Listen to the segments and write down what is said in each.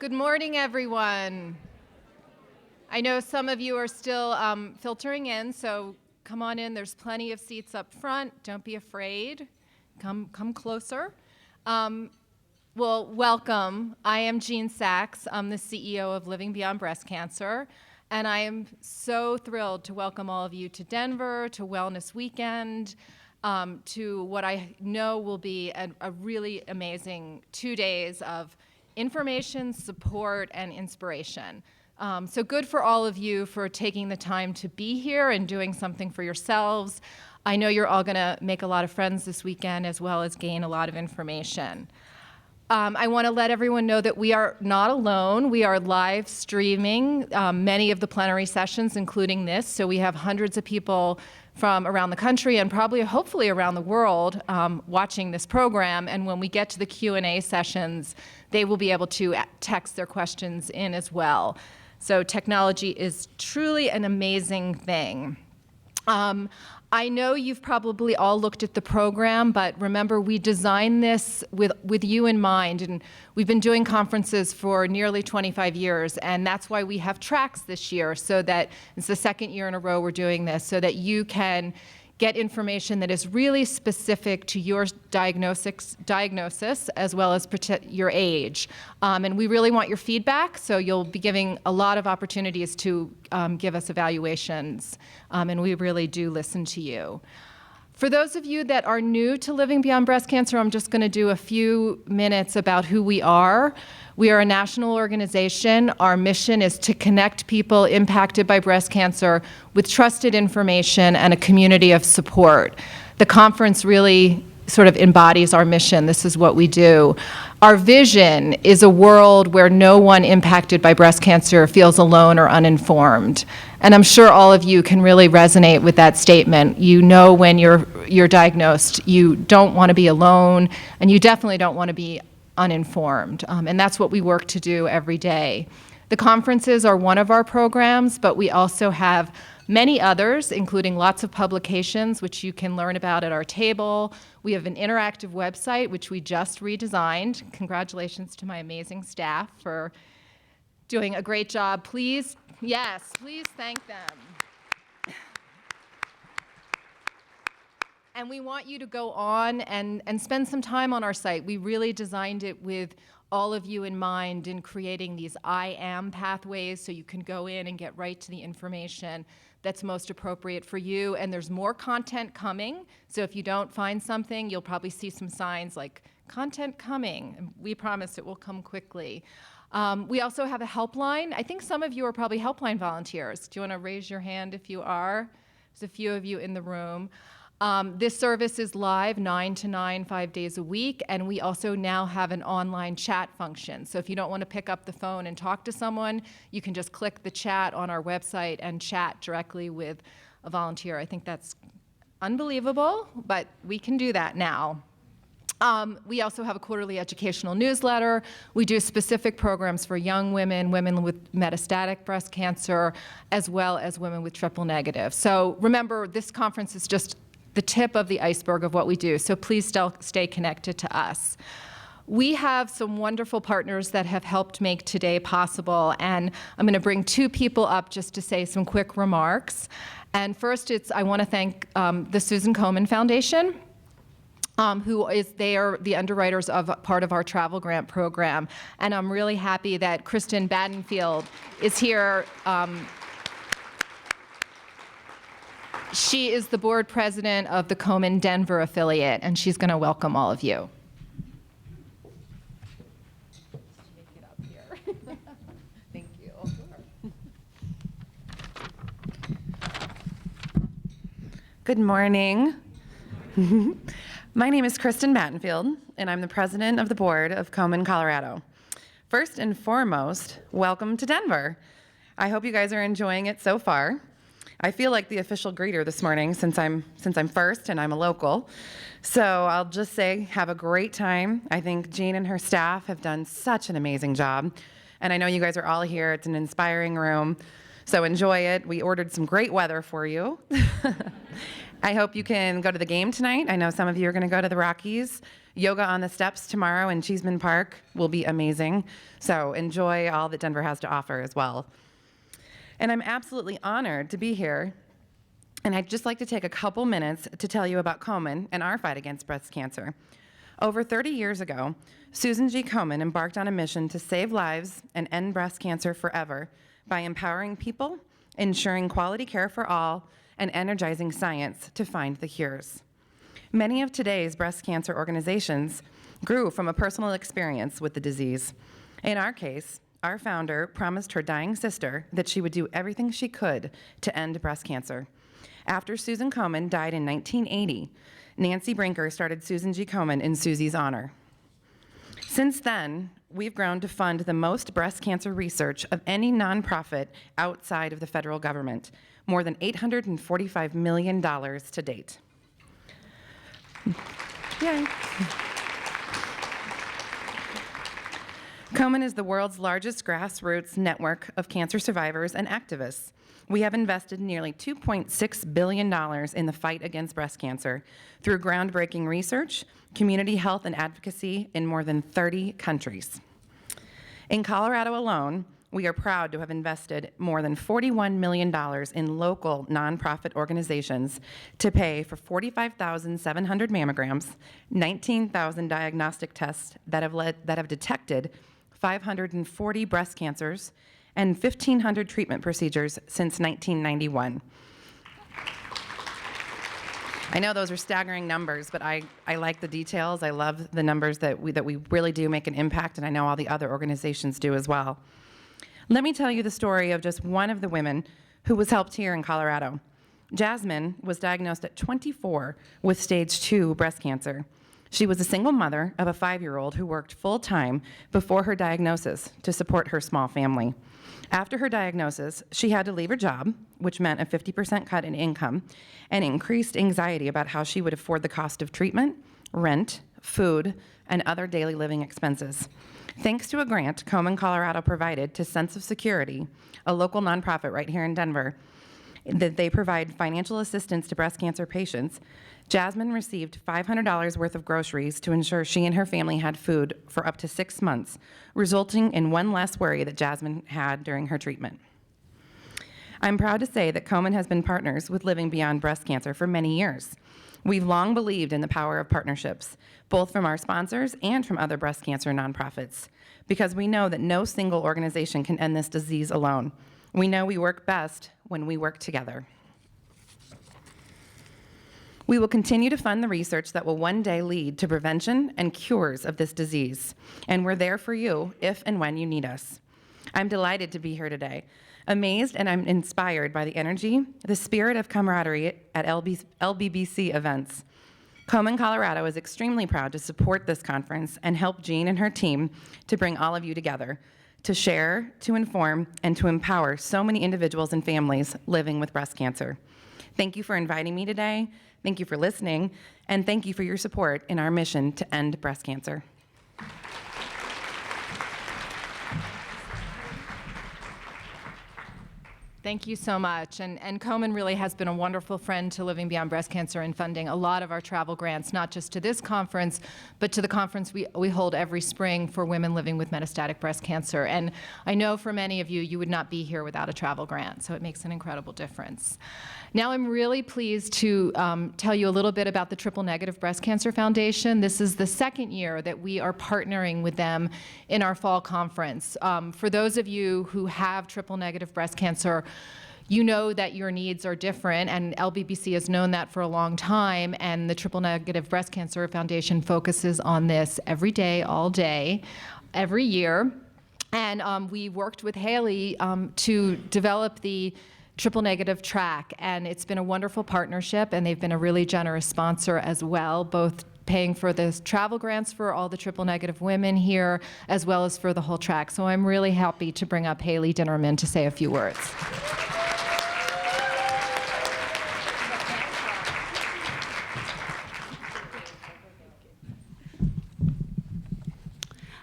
Good morning, everyone. I know some of you are still filtering in, so come on in. There's plenty of seats up front. Don't be afraid. Come closer. Well, welcome. I am Jean Sachs. I'm the CEO of Living Beyond Breast Cancer, and I am so thrilled to welcome all of you to Denver, to Wellness Weekend, to what I know will be a really amazing 2 days of information, support, and inspiration. So good for all of you for taking the time to be here and doing something for yourselves. I know you're all going to make a lot of friends this weekend as well as gain a lot of information. I want to let everyone know that we are not alone. We are live streaming many of the plenary sessions, including this. So we have hundreds of people from around the country and probably, hopefully, around the world watching this program. And when we get to the Q&A sessions, they will be able to text their questions in as well. So technology is truly an amazing thing. I know you've probably all looked at the program, but remember, we designed this with you in mind, and we've been doing conferences for nearly 25 years, and that's why we have tracks this year, so that it's the second year in a row we're doing this, so that you can get information that is really specific to your diagnosis as well as your age. And we really want your feedback, so you'll be giving a lot of opportunities to give us evaluations, and we really do listen to you. For those of you that are new to Living Beyond Breast Cancer, I'm just going to do a few minutes about who we are. We are a national organization. Our mission is to connect people impacted by breast cancer with trusted information and a community of support. The conference really sort of embodies our mission. This is what we do. Our vision is a world where no one impacted by breast cancer feels alone or uninformed. And I'm sure all of you can really resonate with that statement. You know when you're diagnosed, you don't want to be alone, and you definitely don't want to be uninformed. And that's what we work to do every day. The conferences are one of our programs, but we also have many others, including lots of publications, which you can learn about at our table. We have an interactive website, which we just redesigned. Congratulations to my amazing staff for doing a great job. Please thank them. And we want you to go on and spend some time on our site. We really designed it with all of you in mind in creating these I am pathways, so you can go in and get right to the information that's most appropriate for you. And there's more content coming, so if you don't find something, you'll probably see some signs like content coming. And we promise it will come quickly. We also have a helpline. I think some of you are probably helpline volunteers. Do you want to raise your hand if you are? There's a few of you in the room. This service is live 9 to 9, 5 days a week, and we also now have an online chat function. So if you don't want to pick up the phone and talk to someone, you can just click the chat on our website and chat directly with a volunteer. I think that's unbelievable, but we can do that now. We also have a quarterly educational newsletter. We do specific programs for young women, women with metastatic breast cancer, as well as women with triple negative. So remember, this conference is just the tip of the iceberg of what we do, so please still stay connected to us. We have some wonderful partners that have helped make today possible, and I'm going to bring two people up just to say some quick remarks. And first, I want to thank the Susan Komen Foundation, they are the underwriters of part of our travel grant program. And I'm really happy that Kristen Badenfield is here. She is the board president of the Komen Denver affiliate, and she's going to welcome all of you. Thank you. Good morning. My name is Kristen Badenfield, and I'm the president of the board of Komen, Colorado. First and foremost, welcome to Denver. I hope you guys are enjoying it so far. I feel like the official greeter this morning since I'm first and I'm a local. So I'll just say have a great time. I think Jean and her staff have done such an amazing job. And I know you guys are all here. It's an inspiring room. So enjoy it. We ordered some great weather for you. I hope you can go to the game tonight. I know some of you are going to go to the Rockies. Yoga on the steps tomorrow in Cheeseman Park will be amazing. So enjoy all that Denver has to offer as well. And I'm absolutely honored to be here. And I'd just like to take a couple minutes to tell you about Komen and our fight against breast cancer. Over 30 years ago, Susan G. Komen embarked on a mission to save lives and end breast cancer forever by empowering people, ensuring quality care for all, and energizing science to find the cures. Many of today's breast cancer organizations grew from a personal experience with the disease. In our case, our founder promised her dying sister that she would do everything she could to end breast cancer. After Susan Komen died in 1980, Nancy Brinker started Susan G. Komen in Susie's honor. Since then, we've grown to fund the most breast cancer research of any nonprofit outside of the federal government, more than $845 million to date. Yay. Komen is the world's largest grassroots network of cancer survivors and activists. We have invested nearly $2.6 billion in the fight against breast cancer through groundbreaking research, community health, and advocacy in more than 30 countries. In Colorado alone, we are proud to have invested more than $41 million in local nonprofit organizations to pay for 45,700 mammograms, 19,000 diagnostic tests that have detected 540 breast cancers, and 1,500 treatment procedures since 1991. I know those are staggering numbers, but I like the details. I love the numbers that we really do make an impact, and I know all the other organizations do as well. Let me tell you the story of just one of the women who was helped here in Colorado. Jasmine was diagnosed at 24 with stage 2 breast cancer. She was a single mother of a 5-year-old who worked full-time before her diagnosis to support her small family. After her diagnosis, she had to leave her job, which meant a 50% cut in income, and increased anxiety about how she would afford the cost of treatment, rent, food, and other daily living expenses. Thanks to a grant Komen, Colorado provided to Sense of Security, a local nonprofit right here in Denver, that they provide financial assistance to breast cancer patients, Jasmine received $500 worth of groceries to ensure she and her family had food for up to 6 months, resulting in one less worry that Jasmine had during her treatment. I'm proud to say that Komen has been partners with Living Beyond Breast Cancer for many years. We've long believed in the power of partnerships, both from our sponsors and from other breast cancer nonprofits, because we know that no single organization can end this disease alone. We know we work best when we work together. We will continue to fund the research that will one day lead to prevention and cures of this disease, and we're there for you if and when you need us. I'm delighted to be here today, amazed and I'm inspired by the energy, the spirit of camaraderie at LBBC events. Komen, Colorado is extremely proud to support this conference and help Jean and her team to bring all of you together, to share, to inform, and to empower so many individuals and families living with breast cancer. Thank you for inviting me today. Thank you for listening, and thank you for your support in our mission to end breast cancer. Thank you so much. And Komen really has been a wonderful friend to Living Beyond Breast Cancer in funding a lot of our travel grants, not just to this conference, but to the conference we hold every spring for women living with metastatic breast cancer. And I know for many of you, you would not be here without a travel grant, so it makes an incredible difference. Now I'm really pleased to tell you a little bit about the Triple Negative Breast Cancer Foundation. This is the second year that we are partnering with them in our fall conference. For those of you who have triple negative breast cancer, you know that your needs are different, and LBBC has known that for a long time, and the Triple Negative Breast Cancer Foundation focuses on this every day, all day, every year. And we worked with Haley to develop the triple negative track, and it's been a wonderful partnership, and they've been a really generous sponsor as well, both paying for the travel grants for all the triple negative women here, as well as for the whole track. So I'm really happy to bring up Haley Dinnerman to say a few words.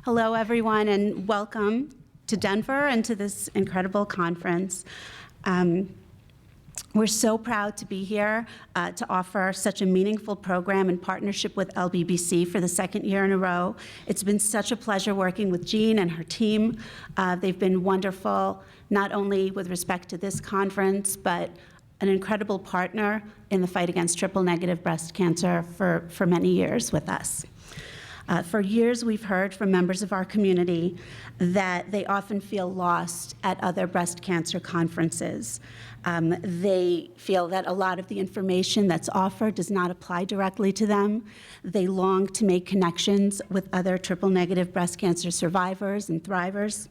Hello, everyone, and welcome to Denver and to this incredible conference. We're so proud to be here to offer such a meaningful program in partnership with LBBC for the second year in a row. It's been such a pleasure working with Jean and her team. They've been wonderful, not only with respect to this conference, but an incredible partner in the fight against triple-negative breast cancer for many years with us. For years, we've heard from members of our community that they often feel lost at other breast cancer conferences. They feel that a lot of the information that's offered does not apply directly to them. They long to make connections with other triple-negative breast cancer survivors and thrivers.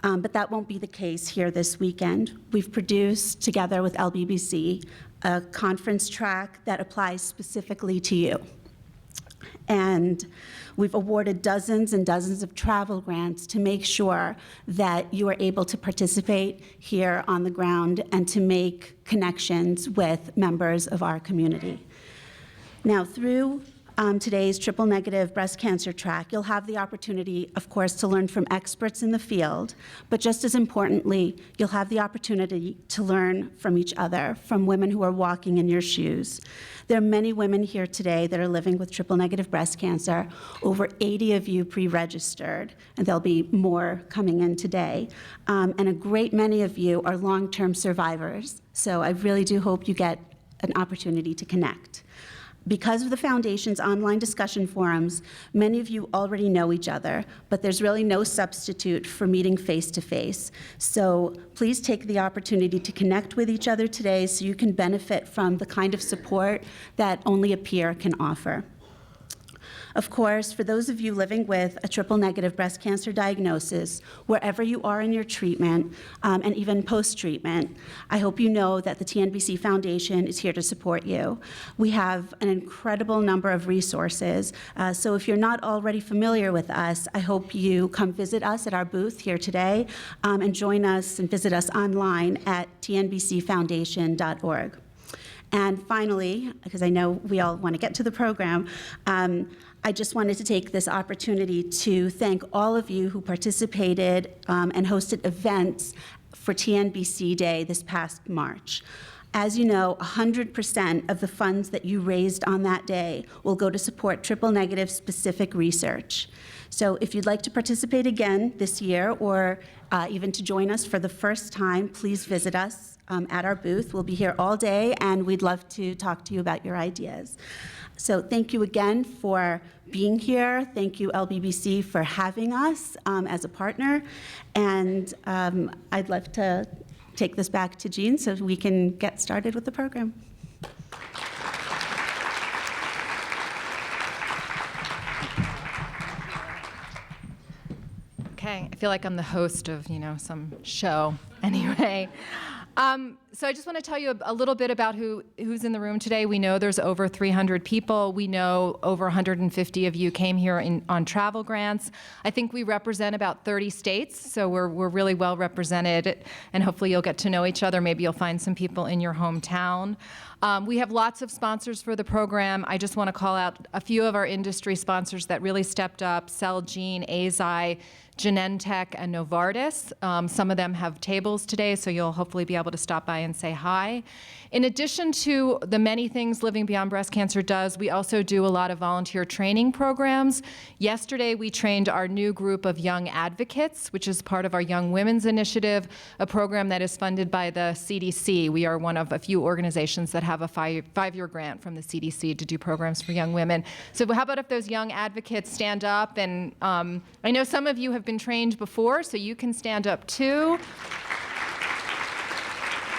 But that won't be the case here this weekend. We've produced, together with LBBC, a conference track that applies specifically to you. And we've awarded dozens and dozens of travel grants to make sure that you are able to participate here on the ground and to make connections with members of our community. Now, through today's triple-negative breast cancer track, you'll have the opportunity, of course, to learn from experts in the field, but just as importantly, you'll have the opportunity to learn from each other, from women who are walking in your shoes. There are many women here today that are living with triple-negative breast cancer. Over 80 of you pre-registered, and there'll be more coming in today. And a great many of you are long-term survivors, so I really do hope you get an opportunity to connect. Because of the Foundation's online discussion forums, many of you already know each other, but there's really no substitute for meeting face-to-face. So please take the opportunity to connect with each other today so you can benefit from the kind of support that only a peer can offer. Of course, for those of you living with a triple-negative breast cancer diagnosis, wherever you are in your treatment, and even post-treatment, I hope you know that the TNBC Foundation is here to support you. We have an incredible number of resources, so if you're not already familiar with us, I hope you come visit us at our booth here today, and join us and visit us online at tnbcfoundation.org. And finally, because I know we all want to get to the program, I just wanted to take this opportunity to thank all of you who participated and hosted events for TNBC Day this past March. As you know, 100% of the funds that you raised on that day will go to support triple-negative specific research. So if you'd like to participate again this year or even to join us for the first time, please visit us at our booth. We'll be here all day, and we'd love to talk to you about your ideas. So thank you again for being here. Thank you, LBBC, for having us as a partner. And I'd love to take this back to Jean so we can get started with the program. Okay, I feel like I'm the host of, some show. Anyway, so I just want to tell you a little bit about who's in the room today. We know there's over 300 people. We know over 150 of you came here on travel grants. I think we represent about 30 states, so we're really well represented, and hopefully you'll get to know each other. Maybe you'll find some people in your hometown. We have lots of sponsors for the program. I just want to call out a few of our industry sponsors that really stepped up: Celgene, Azi, Genentech, and Novartis. Some of them have tables today, so you'll hopefully be able to stop by and say hi. In addition to the many things Living Beyond Breast Cancer does, we also do a lot of volunteer training programs. Yesterday, we trained our new group of young advocates, which is part of our Young Women's Initiative, a program that is funded by the CDC. We are one of a few organizations that have a five-year grant from the CDC to do programs for young women. So how about if those young advocates stand up? And I know some of you have been trained before, so you can stand up too.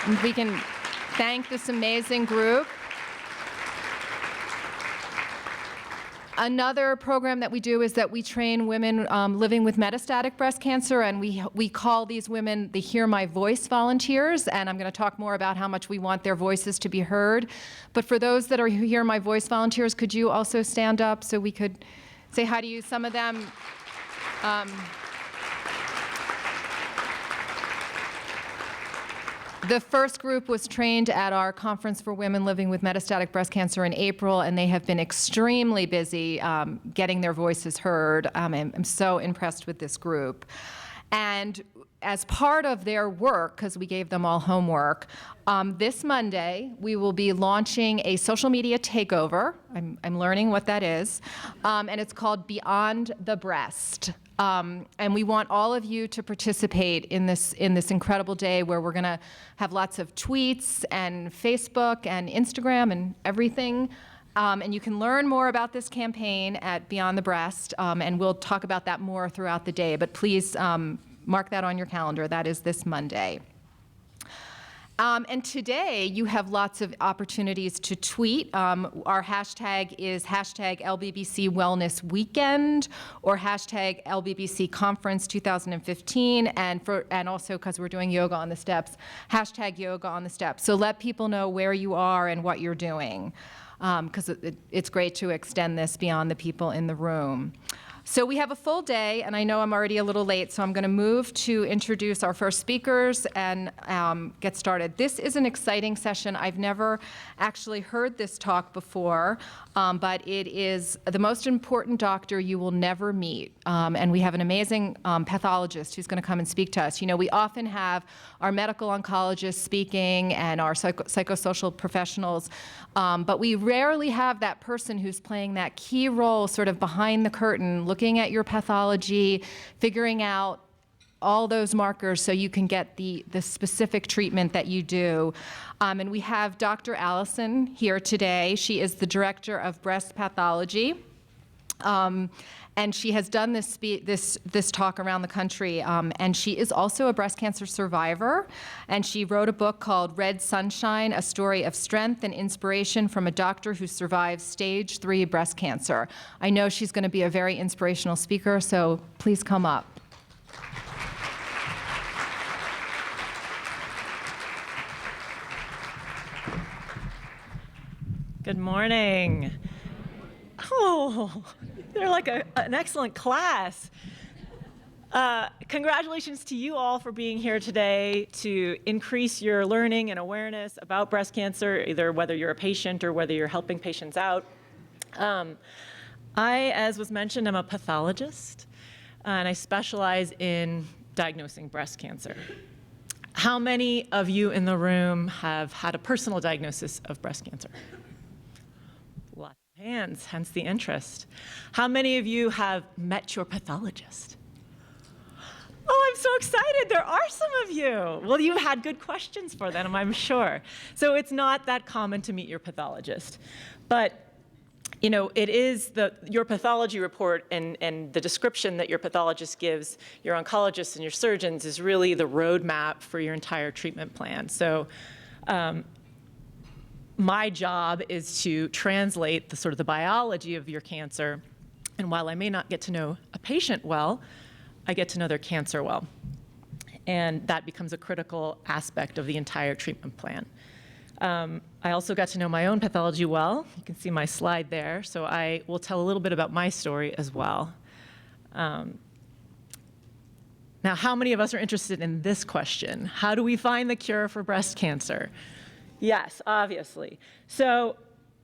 And we can thank this amazing group. Another program that we do is that we train women living with metastatic breast cancer, and we call these women the Hear My Voice volunteers, and I'm going to talk more about how much we want their voices to be heard. But for those that are Hear My Voice volunteers, could you also stand up so we could say hi to you? Some of them the first group was trained at our Conference for Women Living with Metastatic Breast Cancer in April, and they have been extremely busy getting their voices heard. I'm so impressed with this group. And as part of their work, because we gave them all homework, this Monday we will be launching a social media takeover. I'm learning what that is, and it's called Beyond the Breast. And we want all of you to participate in this incredible day where we're going to have lots of tweets and Facebook and Instagram and everything. And you can learn more about this campaign at Beyond the Breast, and we'll talk about that more throughout the day. But please mark that on your calendar. That is this Monday. And today, you have lots of opportunities to tweet. Our hashtag is hashtag LBBC Wellness Weekend or hashtag LBBC Conference 2015, and also because we're doing Yoga on the Steps, hashtag Yoga on the Steps. So let people know where you are and what you're doing, because it's great to extend this beyond the people in the room. So we have a full day, and I know I'm already a little late, so I'm going to move to introduce our first speakers and get started. This is an exciting session. I've never actually heard this talk before, but it is the most important doctor you will never meet. And we have an amazing pathologist who's going to come and speak to us. You know, we often have our medical oncologists speaking and our psychosocial professionals, but we rarely have that person who's playing that key role sort of behind the curtain, looking at your pathology, figuring out all those markers so you can get the specific treatment that you do. And we have Dr. Allison here today. She is the director of breast pathology. And she has done this talk around the country, and she is also a breast cancer survivor, and she wrote a book called Red Sunshine, A Story of Strength and Inspiration from a Doctor Who Survived Stage 3 Breast Cancer. I know she's going to be a very inspirational speaker, so please come up. Good morning. Oh, they're like an excellent class. Congratulations to you all for being here today to increase your learning and awareness about breast cancer, either whether you're a patient or whether you're helping patients out. I, as was mentioned, am a pathologist, and I specialize in diagnosing breast cancer. How many of you in the room have had a personal diagnosis of breast cancer? Lots of hands, hence the interest. How many of you have met your pathologist? Oh, I'm so excited. There are some of you. Well, you had good questions for them, I'm sure. So it's not that common to meet your pathologist. But you know, it is your pathology report and the description that your pathologist gives your oncologists and your surgeons is really the roadmap for your entire treatment plan. So my job is to translate the biology of your cancer. And while I may not get to know a patient well, I get to know their cancer well. And that becomes a critical aspect of the entire treatment plan. I also got to know my own pathology well. You can see my slide there. So I will tell a little bit about my story as well. Now, how many of us are interested in this question? How do we find the cure for breast cancer? Yes, obviously. So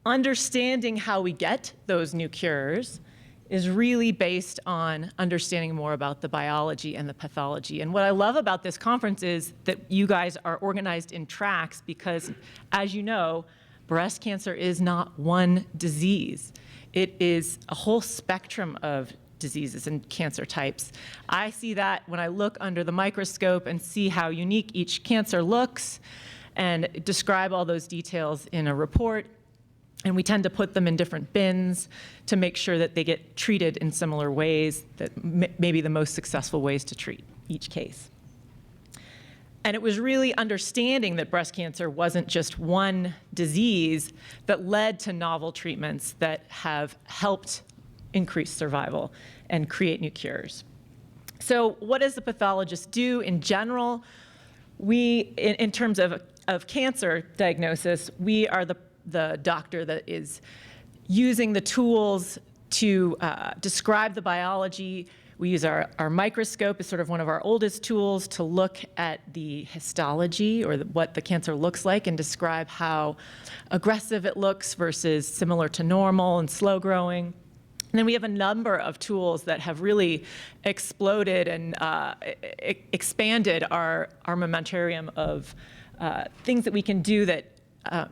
understanding how we get those new cures is really based on understanding more about the biology and the pathology. And what I love about this conference is that you guys are organized in tracks because, as you know, breast cancer is not one disease. It is a whole spectrum of diseases and cancer types. I see that when I look under the microscope and see how unique each cancer looks and describe all those details in a report. And we tend to put them in different bins to make sure that they get treated in similar ways, that may be the most successful ways to treat each case. And it was really understanding that breast cancer wasn't just one disease that led to novel treatments that have helped increase survival and create new cures. So what does the pathologist do in general? We, in terms of cancer diagnosis, we are the doctor that is using the tools to describe the biology. We use our microscope as sort of one of our oldest tools to look at the histology or what the cancer looks like and describe how aggressive it looks versus similar to normal and slow growing. And then we have a number of tools that have really exploded and expanded our armamentarium of things that we can do that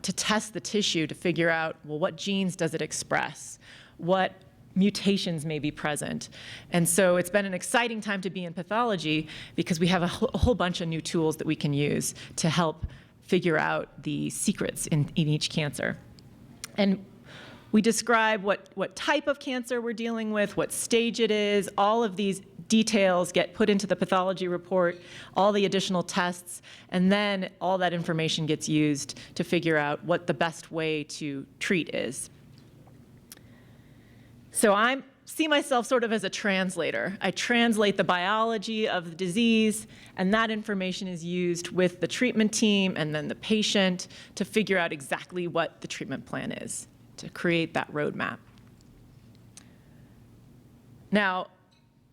to test the tissue to figure out, well, what genes does it express? What mutations may be present? And so it's been an exciting time to be in pathology because we have a whole bunch of new tools that we can use to help figure out the secrets in each cancer. And we describe what type of cancer we're dealing with, what stage it is. All of these details get put into the pathology report, all the additional tests, and then all that information gets used to figure out what the best way to treat is. So I see myself sort of as a translator. I translate the biology of the disease, and that information is used with the treatment team and then the patient to figure out exactly what the treatment plan is, to create that roadmap. Now,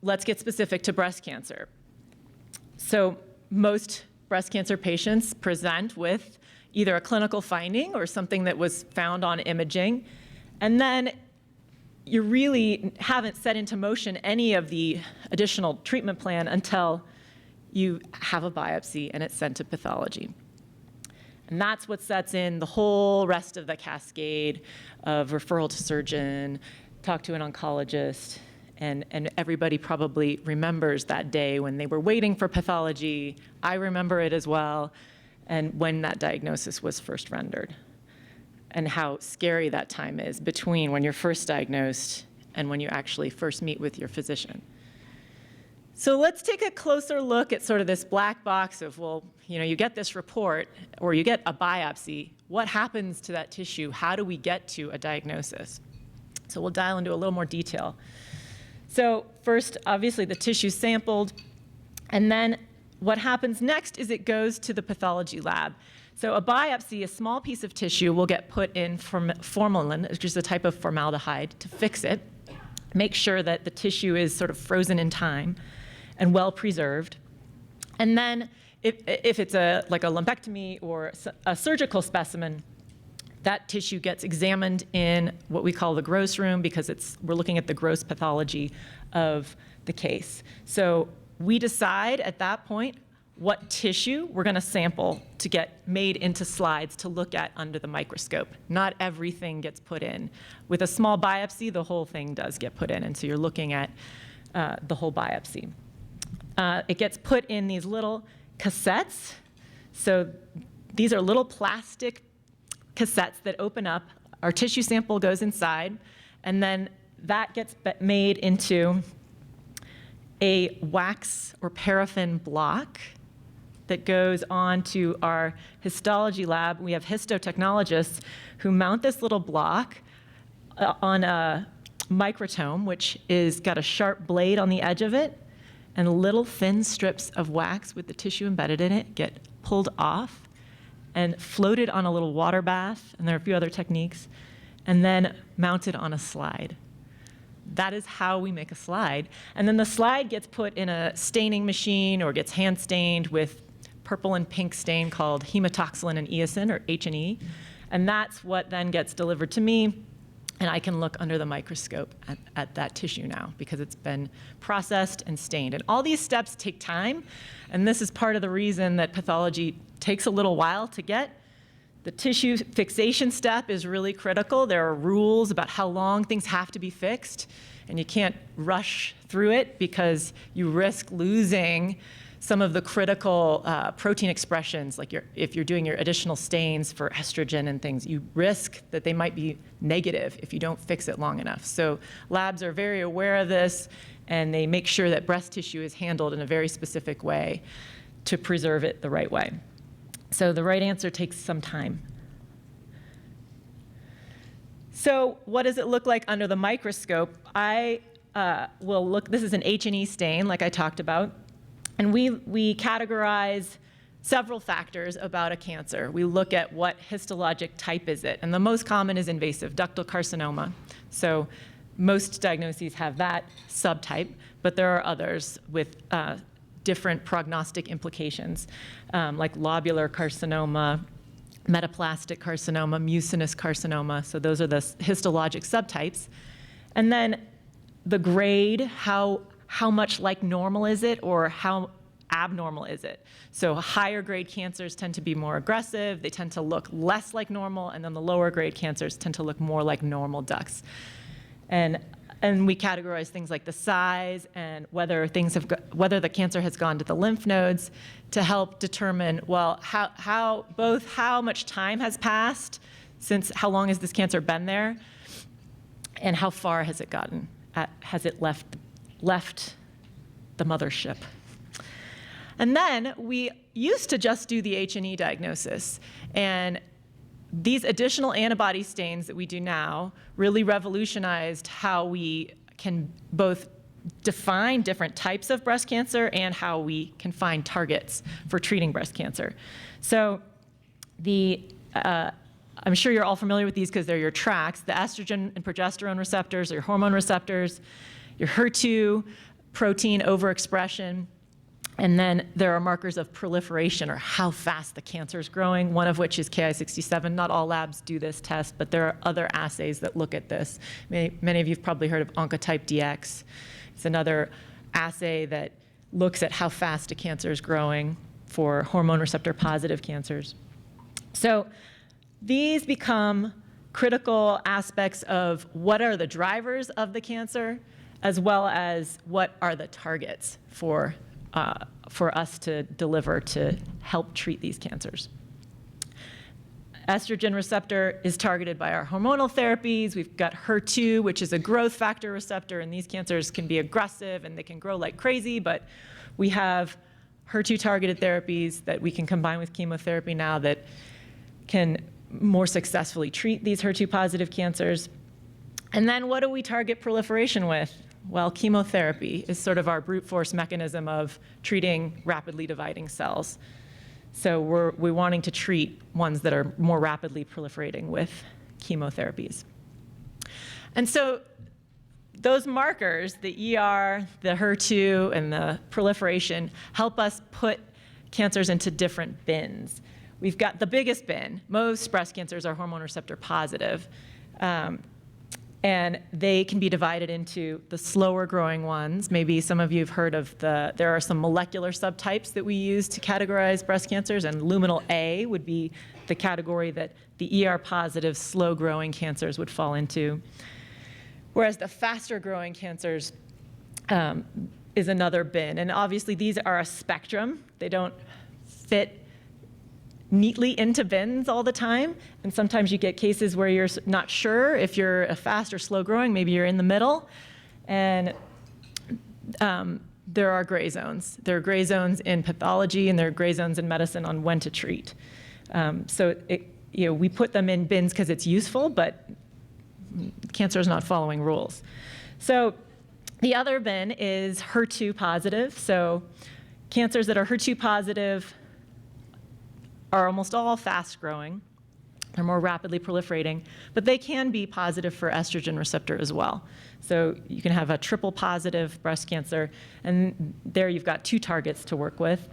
let's get specific to breast cancer. So most breast cancer patients present with either a clinical finding or something that was found on imaging, and then you really haven't set into motion any of the additional treatment plan until you have a biopsy and it's sent to pathology. And that's what sets in the whole rest of the cascade of referral to surgeon, talk to an oncologist, and everybody probably remembers that day when they were waiting for pathology. I remember it as well, and when that diagnosis was first rendered, and how scary that time is between when you're first diagnosed and when you actually first meet with your physician. So let's take a closer look at sort of this black box of, well, you get this report or you get a biopsy. What happens to that tissue? How do we get to a diagnosis? So we'll dial into a little more detail. So first, obviously, the tissue's sampled. And then what happens next is it goes to the pathology lab. So a biopsy, a small piece of tissue, will get put in formalin, which is a type of formaldehyde, to fix it, make sure that the tissue is sort of frozen in time and well preserved. And then if it's like a lumpectomy or a surgical specimen, that tissue gets examined in what we call the gross room because we're looking at the gross pathology of the case. So we decide at that point what tissue we're going to sample to get made into slides to look at under the microscope. Not everything gets put in. With a small biopsy, the whole thing does get put in, and so you're looking at the whole biopsy. It gets put in these little cassettes. So these are little plastic cassettes that open up. Our tissue sample goes inside, and then that gets made into a wax or paraffin block that goes on to our histology lab. We have histotechnologists who mount this little block on a microtome, which is got a sharp blade on the edge of it, and little thin strips of wax with the tissue embedded in it get pulled off and floated on a little water bath, and there are a few other techniques, and then mounted on a slide. That is how we make a slide. And then the slide gets put in a staining machine or gets hand stained with purple and pink stain called hematoxylin and eosin, or H&E. And that's what then gets delivered to me, and I can look under the microscope at that tissue now because it's been processed and stained. And all these steps take time, and this is part of the reason that pathology takes a little while to get. The tissue fixation step is really critical. There are rules about how long things have to be fixed, and you can't rush through it because you risk losing some of the critical protein expressions, like if you're doing your additional stains for estrogen and things, you risk that they might be negative if you don't fix it long enough. So labs are very aware of this, and they make sure that breast tissue is handled in a very specific way to preserve it the right way. So the right answer takes some time. So what does it look like under the microscope? I will look, this is an H&E stain, like I talked about. And we categorize several factors about a cancer. We look at what histologic type is it. And the most common is invasive ductal carcinoma. So most diagnoses have that subtype, but there are others with different prognostic implications, like lobular carcinoma, metaplastic carcinoma, mucinous carcinoma. So those are the histologic subtypes. And then the grade, how much like normal is it, or how abnormal is it? So higher grade cancers tend to be more aggressive, they tend to look less like normal, and then the lower grade cancers tend to look more like normal ducts. And we categorize things like the size and whether the cancer has gone to the lymph nodes to help determine, well, how much time has passed since, how long has this cancer been there, and how far has it gotten? Has it left the mothership? And then we used to just do the H&E diagnosis. And these additional antibody stains that we do now really revolutionized how we can both define different types of breast cancer and how we can find targets for treating breast cancer. So I'm sure you're all familiar with these because they're your tracks. The estrogen and progesterone receptors, or your hormone receptors, your HER2 protein overexpression, and then there are markers of proliferation, or how fast the cancer is growing, one of which is Ki-67. Not all labs do this test, but there are other assays that look at this. Many of you have probably heard of Oncotype DX. It's another assay that looks at how fast a cancer is growing for hormone receptor positive cancers. So these become critical aspects of what are the drivers of the cancer, as well as what are the targets for us to deliver to help treat these cancers. Estrogen receptor is targeted by our hormonal therapies. We've got HER2, which is a growth factor receptor, and these cancers can be aggressive and they can grow like crazy, but we have HER2 targeted therapies that we can combine with chemotherapy now that can more successfully treat these HER2 positive cancers. And then what do we target proliferation with? Well, chemotherapy is sort of our brute force mechanism of treating rapidly dividing cells. So we're wanting to treat ones that are more rapidly proliferating with chemotherapies. And so those markers, the ER, the HER2, and the proliferation, help us put cancers into different bins. We've got the biggest bin. Most breast cancers are hormone receptor positive. And they can be divided into the slower growing ones. Maybe some of you have heard of there are some molecular subtypes that we use to categorize breast cancers, and luminal A would be the category that the ER positive slow growing cancers would fall into. Whereas the faster growing cancers is another bin. And obviously these are a spectrum. They don't fit neatly into bins all the time. And sometimes you get cases where you're not sure if you're a fast or slow growing, maybe you're in the middle. And there are gray zones. There are gray zones in pathology and there are gray zones in medicine on when to treat. So we put them in bins because it's useful, but cancer is not following rules. So the other bin is HER2 positive. So cancers that are HER2 positive are almost all fast growing. They're more rapidly proliferating, but they can be positive for estrogen receptor as well. So you can have a triple positive breast cancer, and there you've got two targets to work with.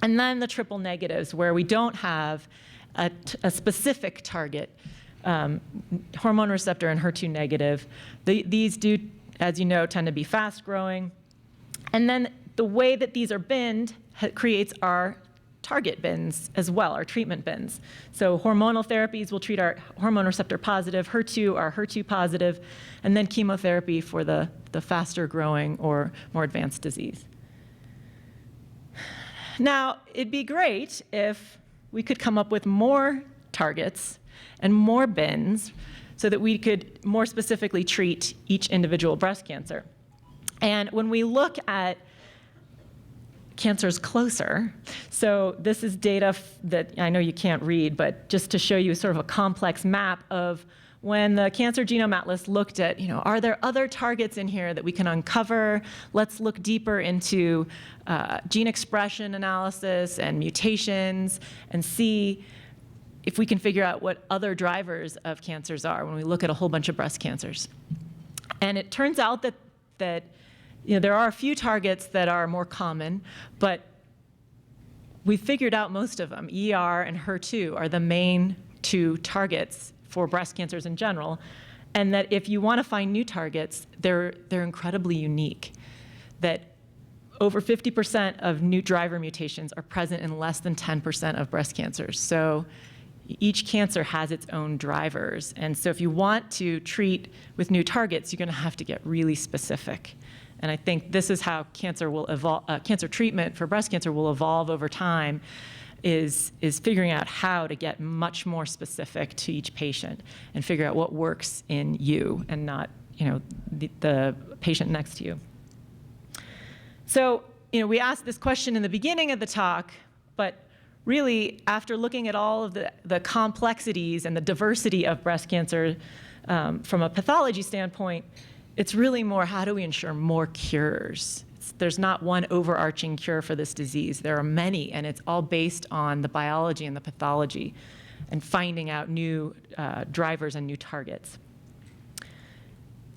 And then the triple negatives, where we don't have a specific target, hormone receptor and HER2 negative. These do, as you know, tend to be fast growing. And then the way that these are binned creates our target bins as well, our treatment bins. So hormonal therapies will treat our hormone receptor positive, HER2 our HER2 positive, and then chemotherapy for the faster growing or more advanced disease. Now, it'd be great if we could come up with more targets and more bins so that we could more specifically treat each individual breast cancer. And when we look at cancers closer. So this is data that I know you can't read, but just to show you sort of a complex map of when the Cancer Genome Atlas looked at, are there other targets in here that we can uncover? Let's look deeper into gene expression analysis and mutations and see if we can figure out what other drivers of cancers are when we look at a whole bunch of breast cancers. And it turns out that there are a few targets that are more common, but we figured out most of them. ER and HER2 are the main two targets for breast cancers in general. And that if you want to find new targets, they're incredibly unique. That over 50% of new driver mutations are present in less than 10% of breast cancers. So each cancer has its own drivers. And so if you want to treat with new targets, you're going to have to get really specific. And I think this is how cancer will evolve, cancer treatment for breast cancer will evolve over time, is figuring out how to get much more specific to each patient and figure out what works in you and not, the patient next to you. So, we asked this question in the beginning of the talk, but really, after looking at all of the complexities and the diversity of breast cancer from a pathology standpoint, it's really more, how do we ensure more cures? There's not one overarching cure for this disease. There are many, and it's all based on the biology and the pathology and finding out new drivers and new targets.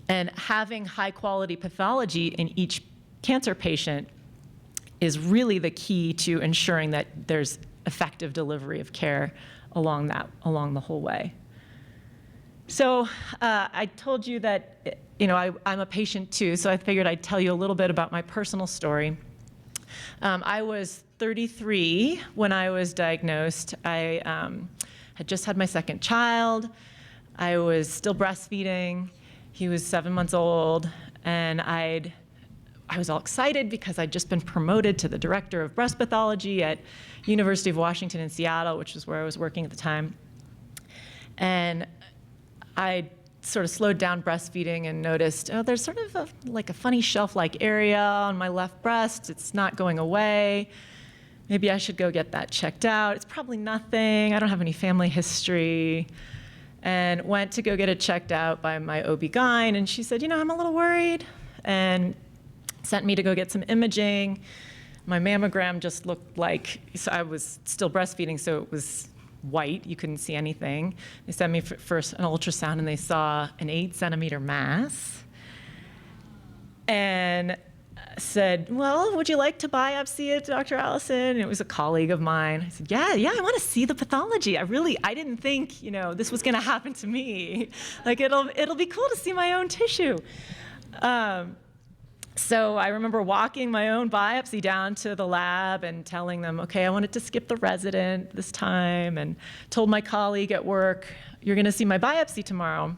And having high-quality pathology in each cancer patient is really the key to ensuring that there's effective delivery of care along the whole way. So I told you that I'm a patient too, so I figured I'd tell you a little bit about my personal story. I was 33 when I was diagnosed. I had just had my second child. I was still breastfeeding. He was 7 months old, and I was all excited because I'd just been promoted to the director of breast pathology at University of Washington in Seattle, which was where I was working at the time. And I sort of slowed down breastfeeding and noticed, there's sort of like a funny shelf-like area on my left breast. It's not going away. Maybe I should go get that checked out. It's probably nothing. I don't have any family history. And went to go get it checked out by my OB-GYN, and she said, I'm a little worried, and sent me to go get some imaging. My mammogram just looked like, so I was still breastfeeding, so it was white. You couldn't see anything. They sent me for an ultrasound, and they saw an 8-centimeter mass. And said, well, would you like to biopsy it, Dr. Allison? And it was a colleague of mine. I said, yeah, I want to see the pathology. I didn't think, this was going to happen to me. Like, it'll be cool to see my own tissue. So I remember walking my own biopsy down to the lab and telling them, okay, I wanted to skip the resident this time, and told my colleague at work, you're going to see my biopsy tomorrow.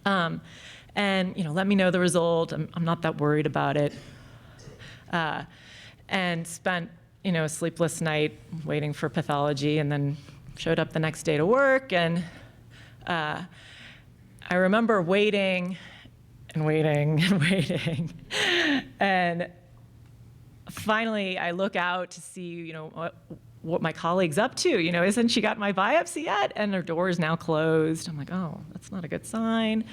And let me know the result. I'm not that worried about it. And spent a sleepless night waiting for pathology, and then showed up the next day to work. And I remember waiting and waiting and waiting. And finally, I look out to see what my colleague's up to. Isn't she got my biopsy yet? And her door is now closed. I'm like, oh, that's not a good sign.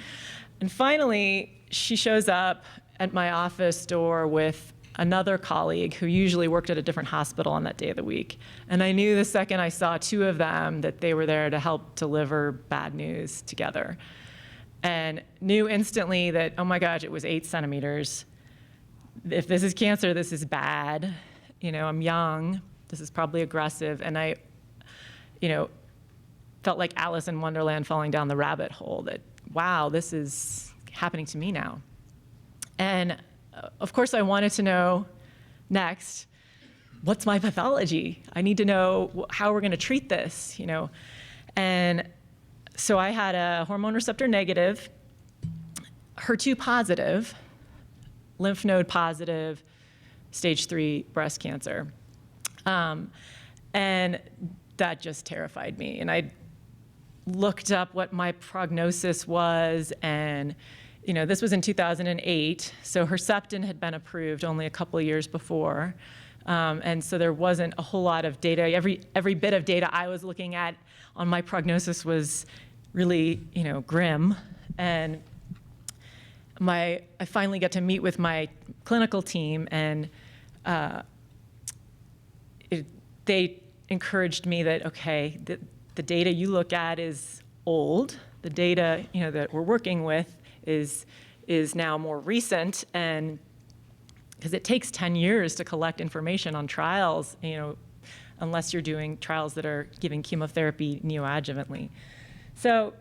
And finally, she shows up at my office door with another colleague who usually worked at a different hospital on that day of the week. And I knew the second I saw two of them that they were there to help deliver bad news together. And knew instantly that, oh my gosh, it was 8 centimeters. If this is cancer, this is bad. I'm young. This is probably aggressive. And I, felt like Alice in Wonderland falling down the rabbit hole, that, wow, this is happening to me now. And of course, I wanted to know next, what's my pathology? I need to know how we're going to treat this, And so I had a hormone receptor negative, HER2 positive, lymph node positive, stage 3 breast cancer. And that just terrified me. And I looked up what my prognosis was, and this was in 2008, so Herceptin had been approved only a couple of years before. And so there wasn't a whole lot of data. Every bit of data I was looking at on my prognosis was really, grim. And I finally got to meet with my clinical team, and they encouraged me that, okay, the data you look at is old. The data, that we're working with is now more recent, and because it takes 10 years to collect information on trials, unless you're doing trials that are giving chemotherapy neoadjuvantly. So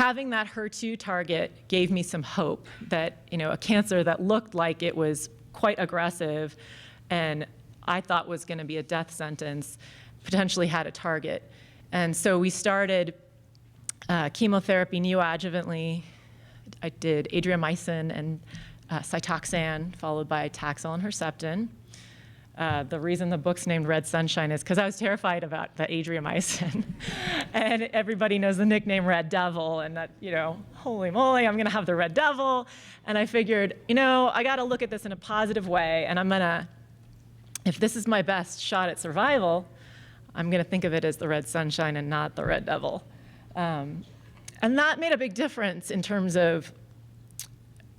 having that HER2 target gave me some hope that, a cancer that looked like it was quite aggressive and I thought was going to be a death sentence potentially had a target. And so we started chemotherapy neoadjuvantly. I did adriamycin and Cytoxan, followed by Taxol and Herceptin. The reason the book's named Red Sunshine is because I was terrified about the adriamycin. And everybody knows the nickname Red Devil, and that, holy moly, I'm gonna have the Red Devil. And I figured, I gotta look at this in a positive way, and if this is my best shot at survival, I'm gonna think of it as the Red Sunshine and not the Red Devil. And that made a big difference in terms of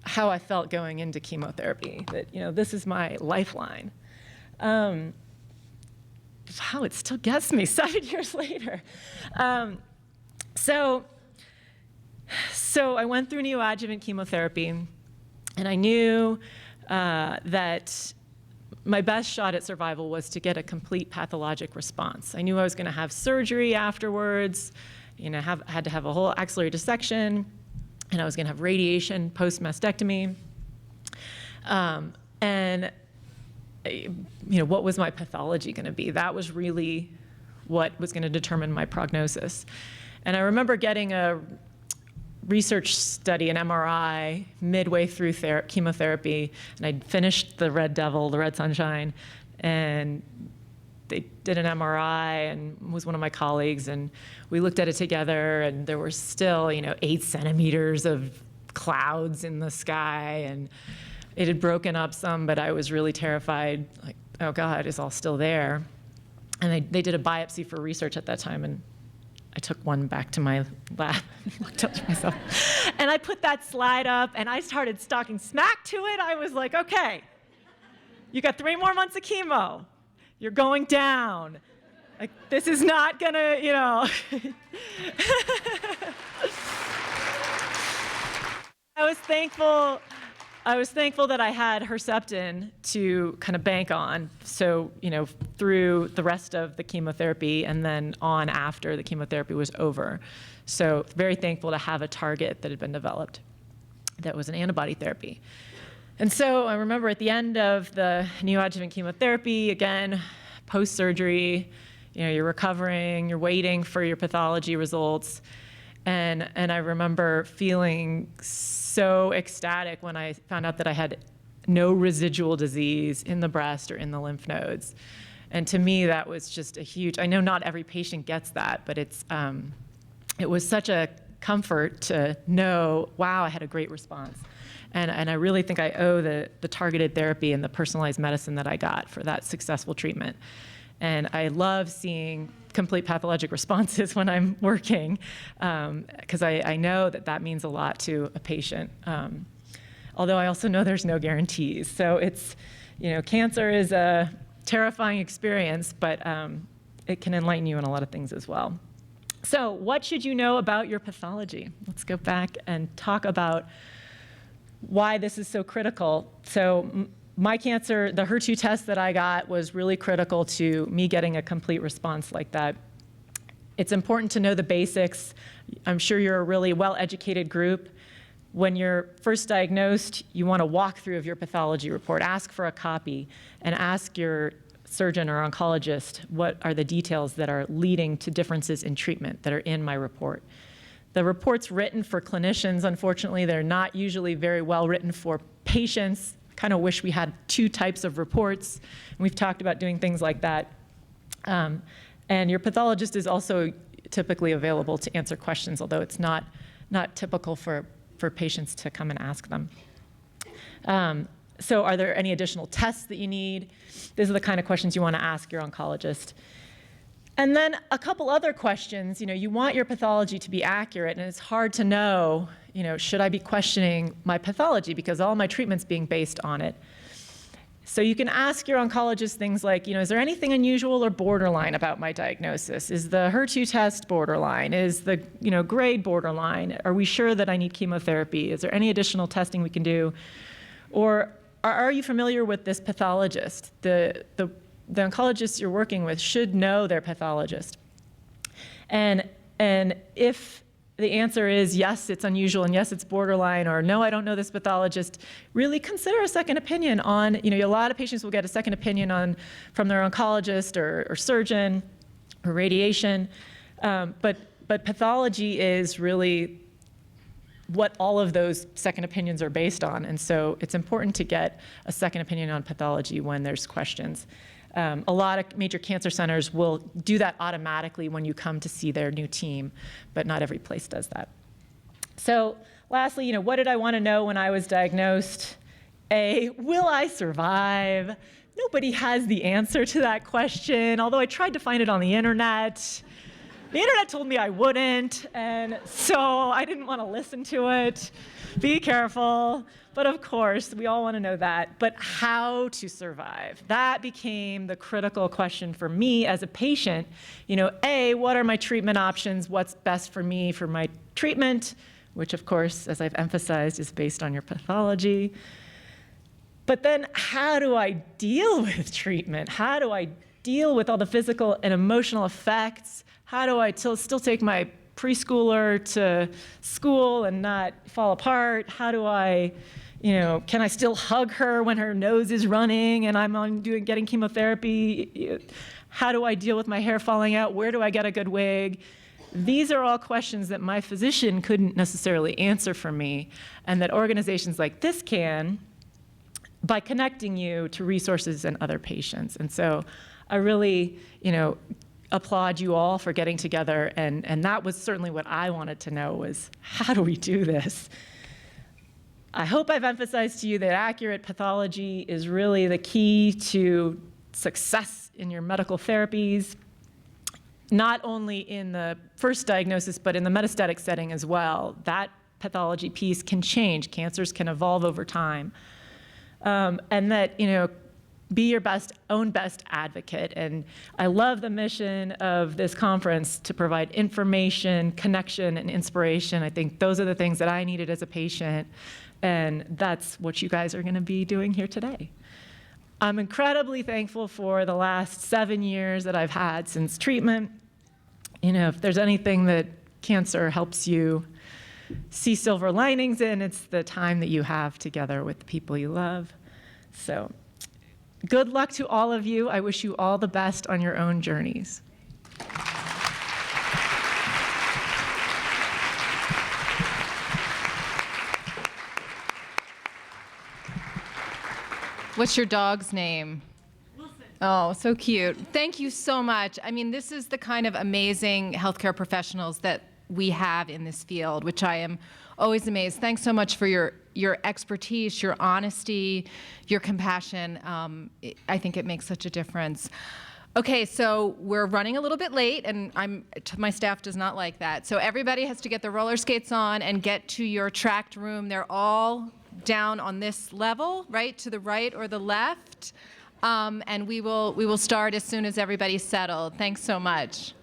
how I felt going into chemotherapy, that, this is my lifeline. Wow, it still gets me 7 years later. So I went through neoadjuvant chemotherapy, and I knew that my best shot at survival was to get a complete pathologic response. I knew I was going to have surgery afterwards, had to have a whole axillary dissection, and I was going to have radiation post-mastectomy. What was my pathology going to be? That was really what was going to determine my prognosis. And I remember getting a research study, an MRI, midway through chemotherapy, and I'd finished the Red Devil, the Red Sunshine, and they did an MRI, and was one of my colleagues, and we looked at it together, and there were still, 8 centimeters of clouds in the sky, and it had broken up some, but I was really terrified, like, oh God, it's all still there. And they did a biopsy for research at that time, and I took one back to my lab and looked up to myself. And I put that slide up, and I started talking smack to it. I was like, okay, you got 3 more months of chemo. You're going down. Like, this is not gonna, I was thankful that I had Herceptin to kind of bank on. So, through the rest of the chemotherapy and then on after the chemotherapy was over. So very thankful to have a target that had been developed that was an antibody therapy. And so I remember at the end of the neoadjuvant chemotherapy, again, post-surgery, you're recovering, you're waiting for your pathology results. And I remember feeling so ecstatic when I found out that I had no residual disease in the breast or in the lymph nodes. And to me, that was just a huge, I know not every patient gets that, but it was such a comfort to know, wow, I had a great response. And I really think I owe the targeted therapy and the personalized medicine that I got for that successful treatment. And I love seeing complete pathologic responses when I'm working, because I know that means a lot to a patient. Although I also know there's no guarantees. So it's, cancer is a terrifying experience, but it can enlighten you in a lot of things as well. So what should you know about your pathology? Let's go back and talk about why this is so critical. So my cancer, the HER2 test that I got was really critical to me getting a complete response like that. It's important to know the basics. I'm sure you're a really well-educated group. When you're first diagnosed, you want a walkthrough of your pathology report. Ask for a copy and ask your surgeon or oncologist what are the details that are leading to differences in treatment that are in my report. The report's written for clinicians. Unfortunately, they're not usually very well written for patients. Kind of wish we had 2 types of reports. And we've talked about doing things like that. And your pathologist is also typically available to answer questions, although it's not typical for patients to come and ask them. So are there any additional tests that you need? These are the kind of questions you want to ask your oncologist. And then a couple other questions. You want your pathology to be accurate, and it's hard to know, should I be questioning my pathology because all my treatment's being based on it. So you can ask your oncologist things like, is there anything unusual or borderline about my diagnosis? Is the HER2 test borderline? Is the grade borderline? Are we sure that I need chemotherapy? Is there any additional testing we can do? Or are you familiar with this pathologist? The oncologist you're working with should know their pathologist. And if the answer is yes, it's unusual, and yes, it's borderline, or no, I don't know this pathologist, really consider a second opinion on, a lot of patients will get a second opinion from their oncologist or surgeon or radiation, but pathology is really what all of those second opinions are based on, and so it's important to get a second opinion on pathology when there's questions. A lot of major cancer centers will do that automatically when you come to see their new team, but not every place does that. So lastly, what did I want to know when I was diagnosed? Will I survive? Nobody has the answer to that question, although I tried to find it on the internet. The internet told me I wouldn't, and so I didn't want to listen to it. Be careful. But of course, we all want to know that. But how to survive? That became the critical question for me as a patient. What are my treatment options? What's best for me for my treatment? Which, of course, as I've emphasized, is based on your pathology. But then how do I deal with treatment? How do I deal with all the physical and emotional effects? How do I still take my preschooler to school and not fall apart? How do I, can I still hug her when her nose is running and I'm getting chemotherapy? How do I deal with my hair falling out? Where do I get a good wig? These are all questions that my physician couldn't necessarily answer for me, and that organizations like this can, by connecting you to resources and other patients. And so I really, applaud you all for getting together, and that was certainly what I wanted to know was, how do we do this? I hope I've emphasized to you that accurate pathology is really the key to success in your medical therapies, not only in the first diagnosis, but in the metastatic setting as well. That pathology piece can change. Cancers can evolve over time. And that, be your own best advocate. And I love the mission of this conference to provide information, connection, and inspiration. I think those are the things that I needed as a patient, and that's what you guys are gonna be doing here today. I'm incredibly thankful for the last 7 years that I've had since treatment. If there's anything that cancer helps you see silver linings in, it's the time that you have together with the people you love. So, good luck to all of you. I wish you all the best on your own journeys. What's your dog's name? Wilson. Oh, so cute. Thank you so much. I mean, this is the kind of amazing healthcare professionals that we have in this field, which I am always amazed. Thanks so much for your expertise, your honesty, your compassion. I think it makes such a difference. Okay, so we're running a little bit late, and my staff does not like that. So everybody has to get their roller skates on and get to your tracked room. They're all down on this level, right, to the right or the left. And we will start as soon as everybody's settled. Thanks so much.